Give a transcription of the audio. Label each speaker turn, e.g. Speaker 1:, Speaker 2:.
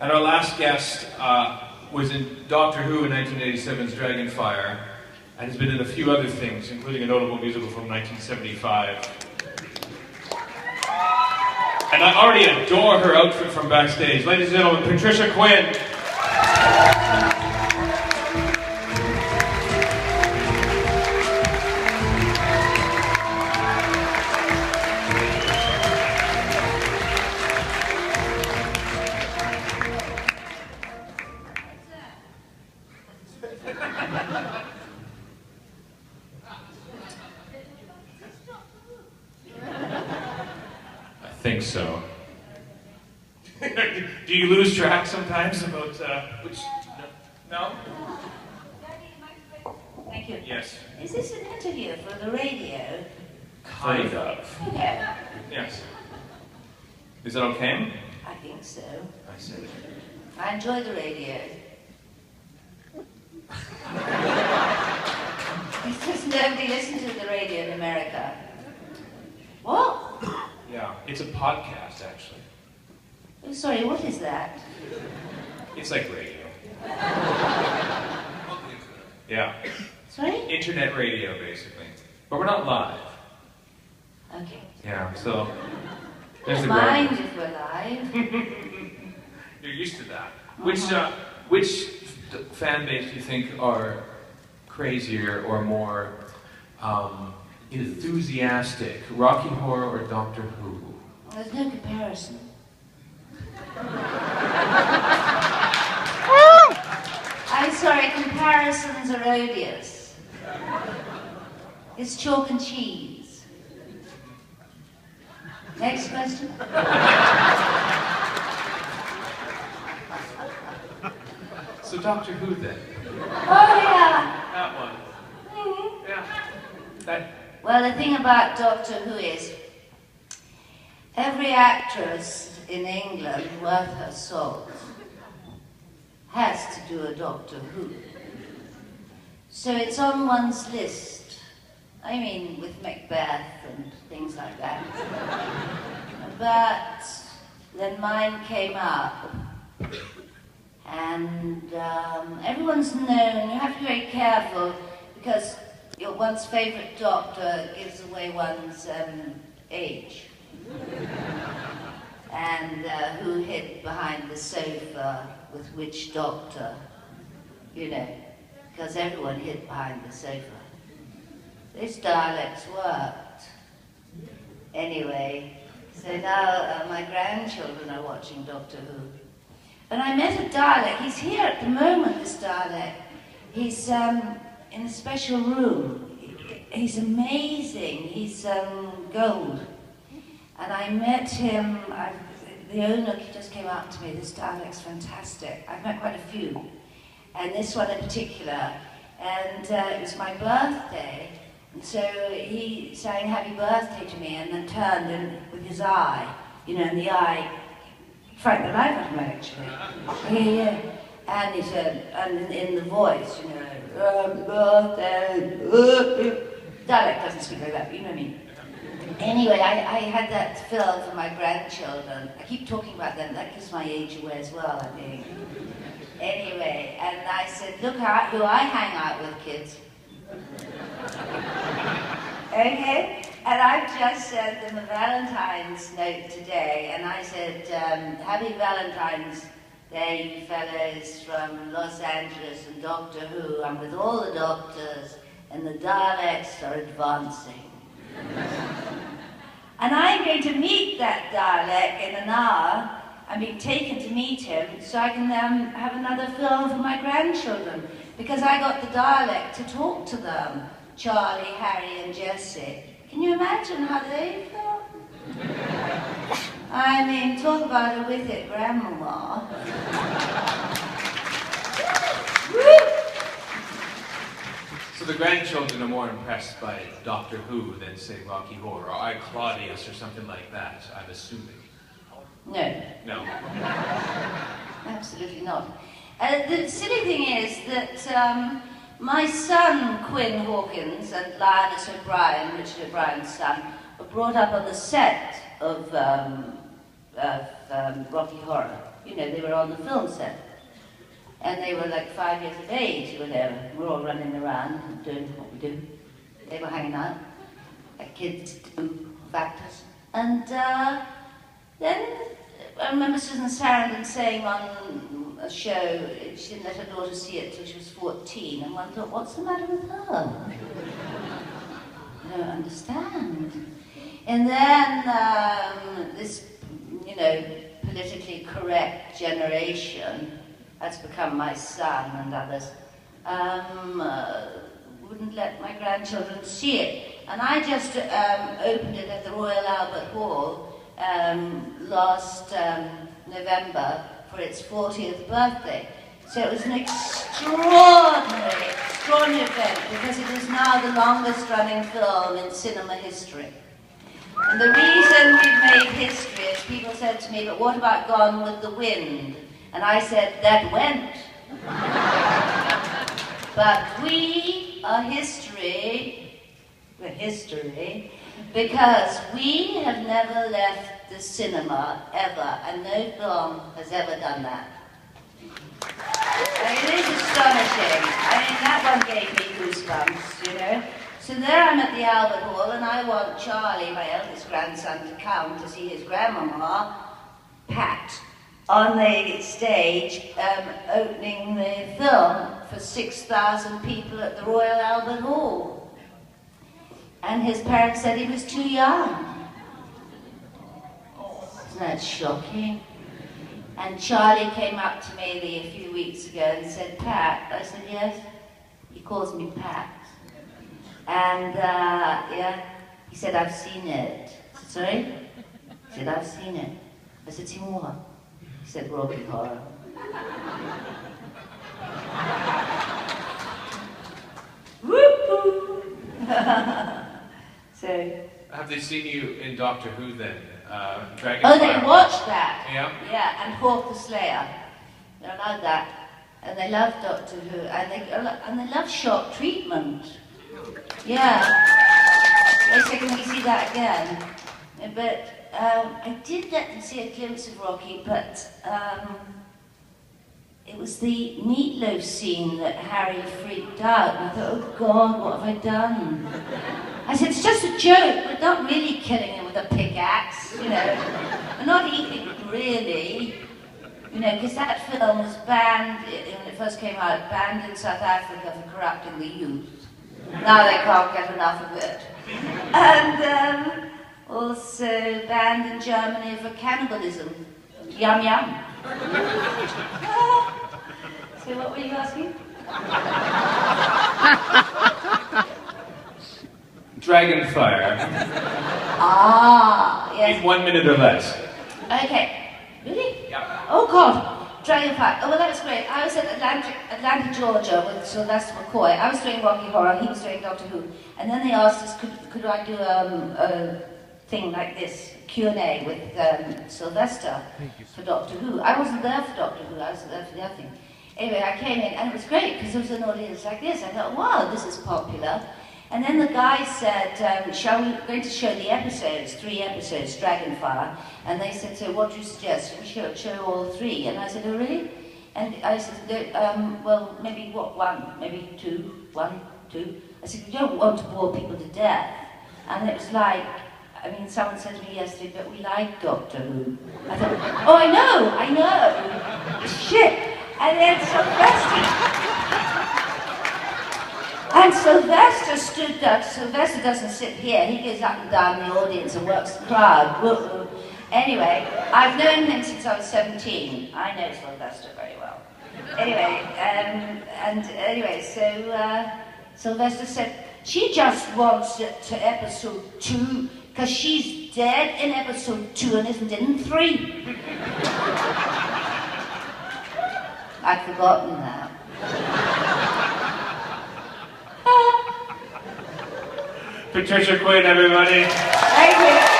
Speaker 1: And our last guest was in Doctor Who in 1987's Dragonfire, and has been in a few other things, including a notable musical from 1975. And I already adore her outfit from backstage. Ladies and gentlemen, Patricia Quinn. I think so. Do you lose track sometimes about which? No?
Speaker 2: Thank you.
Speaker 1: Yes.
Speaker 2: Is this an interview for the radio?
Speaker 1: Kind of.
Speaker 2: Okay.
Speaker 1: Yes. Is that okay?
Speaker 2: I think so.
Speaker 1: I see.
Speaker 2: I enjoy the radio. It's just nobody listens to the radio in America. What?
Speaker 1: Yeah, it's a podcast, actually.
Speaker 2: Oh, sorry, what is that?
Speaker 1: It's like radio. Yeah.
Speaker 2: Sorry?
Speaker 1: Internet radio, basically. But we're not live.
Speaker 2: Okay.
Speaker 1: Yeah, so... there's
Speaker 2: Don't
Speaker 1: the
Speaker 2: mind
Speaker 1: ground.
Speaker 2: if we're live.
Speaker 1: You're used to that. Which fan base do you think are crazier or more enthusiastic? Rocky Horror or Doctor Who?
Speaker 2: There's no comparison. I'm sorry, comparisons are odious. It's chalk and cheese. Next question.
Speaker 1: So Doctor Who then?
Speaker 2: Oh yeah.
Speaker 1: That one.
Speaker 2: Mhm.
Speaker 1: Yeah. That...
Speaker 2: Well, the thing about Doctor Who is every actress in England worth her salt has to do a Doctor Who. So it's on one's list. I mean, with Macbeth and things like that. But then mine came up, and everyone's known. You have to be very careful because your one's favourite doctor gives away one's age. And who hid behind the sofa with which doctor, you know, because everyone hid behind the sofa. This dialect's worked. Anyway, so now my grandchildren are watching Doctor Who. And I met a Dalek. He's here at the moment, this Dalek. He's in a special room. He's amazing. He's gold. And I met him, the owner just came up to me, this Dalek's fantastic. I've met quite a few. And this one in particular. And it was my birthday. And so he sang happy birthday to me and then turned and with his eye, you know, and the eye frightened the life out of me, actually. Yeah. And he said, and in the voice, you know, happy birthday. Dalek doesn't speak like that, but you know what I mean. Anyway, I had that film for my grandchildren. I keep talking about them, that gives my age away as well, I think. Anyway, and I said, look who I hang out with, kids. Okay? And I've just sent them a Valentine's note today, and I said, happy Valentine's Day, you fellows from Los Angeles and Doctor Who. I'm with all the doctors, and the Daleks are advancing. And I'm going to meet that Dalek in an hour. I'm being taken to meet him so I can have another film for my grandchildren. Because I got the Dalek to talk to them. Charlie, Harry and Jessie. Can you imagine how they felt? I mean, talk about a with it grandmama.
Speaker 1: So the grandchildren are more impressed by Doctor Who than, say, Rocky Horror, or I, Claudius, or something like that, I'm assuming.
Speaker 2: No.
Speaker 1: No.
Speaker 2: Absolutely not. The silly thing is that my son, Quinn Hawkins, and Lioness O'Brien, Richard O'Brien's son, were brought up on the set of Rocky Horror. you know, they were on the film set. And they were like 5 years of age or whatever. We're all running around doing what we do. They were hanging out, like kids do, factors. And then I remember Susan Sarandon saying on a show, she didn't let her daughter see it till she was 14, and one thought, what's the matter with her? I don't understand. And then this, you know, politically correct generation, that's become my son and others, wouldn't let my grandchildren see it. And I just opened it at the Royal Albert Hall last November for its 40th birthday. So it was an extraordinary event, because it is now the longest running film in cinema history. And the reason we've made history is people said to me, but what about Gone with the Wind? And I said, that went. But we are history, we're history, because we have never left the cinema, ever, and no film has ever done that. It is astonishing. I mean, that one gave me goosebumps, you know. So there I'm at the Albert Hall, and I want Charlie, my eldest grandson, to come to see his grandmama, Pat, on the stage opening the film for 6,000 people at the Royal Albert Hall. And his parents said he was too young. Isn't that shocking? And Charlie came up to me a few weeks ago and said, Pat. I said, yes. He calls me Pat. And yeah, he said, I've seen it. I said, sorry? He said, I've seen it. I said, seen what? He said, Rocky Horror. Whoop-hoo! So.
Speaker 1: Have they seen you in Doctor Who then? Dragonfire?
Speaker 2: Oh, they watched that.
Speaker 1: Yeah?
Speaker 2: Yeah, and Hawk the Slayer. They loved that. And they love Doctor Who. And they love shock treatment. Yeah. They said, can we see that again? But I did get to see a glimpse of Rocky, but it was the meatloaf scene that Harry freaked out. And I thought, oh God, what have I done? I said, it's just a joke. We're not really killing him with a pickaxe, you know. We're not eating really. You know, because that film was banned, when it first came out, banned in South Africa for corrupting the youth. Now they can't get enough of it. And also banned in Germany for cannibalism. Yum yum. So what were you asking?
Speaker 1: Dragonfire.
Speaker 2: Ah, yes.
Speaker 1: In 1 minute or less.
Speaker 2: Okay. Really?
Speaker 1: Yeah.
Speaker 2: Oh God. Dragonfire. Oh well, that was great. I was at Atlanta, Georgia with Sylvester McCoy. I was doing Rocky Horror, he was doing Doctor Who. And then they asked us, could I do a thing like this, Q&A with Sylvester for Doctor Who. I wasn't there for Doctor Who, I was there for the other thing. Anyway, I came in and it was great because there was an audience like this. I thought, wow, this is popular. And then the guy said, we're going to show the episodes, 3 episodes, Dragonfire. And they said, so what do you suggest? We show all 3. And I said, oh really? And I said, well, maybe what, 1, maybe 2, 1, 2. I said, we don't want to bore people to death. And it was like, I mean, someone said to me yesterday, but we like Doctor Who. I thought, oh, I know. Shit. And then Sylvester stood up. Sylvester doesn't sit here. He goes up and down the audience and works the crowd. Anyway, I've known him since I was 17. I know Sylvester very well. Anyway, so Sylvester said, she just wants it to episode 2 because she's dead in episode 2 and isn't in 3. I'd forgotten that.
Speaker 1: Patricia Quinn, everybody.
Speaker 2: Thank you.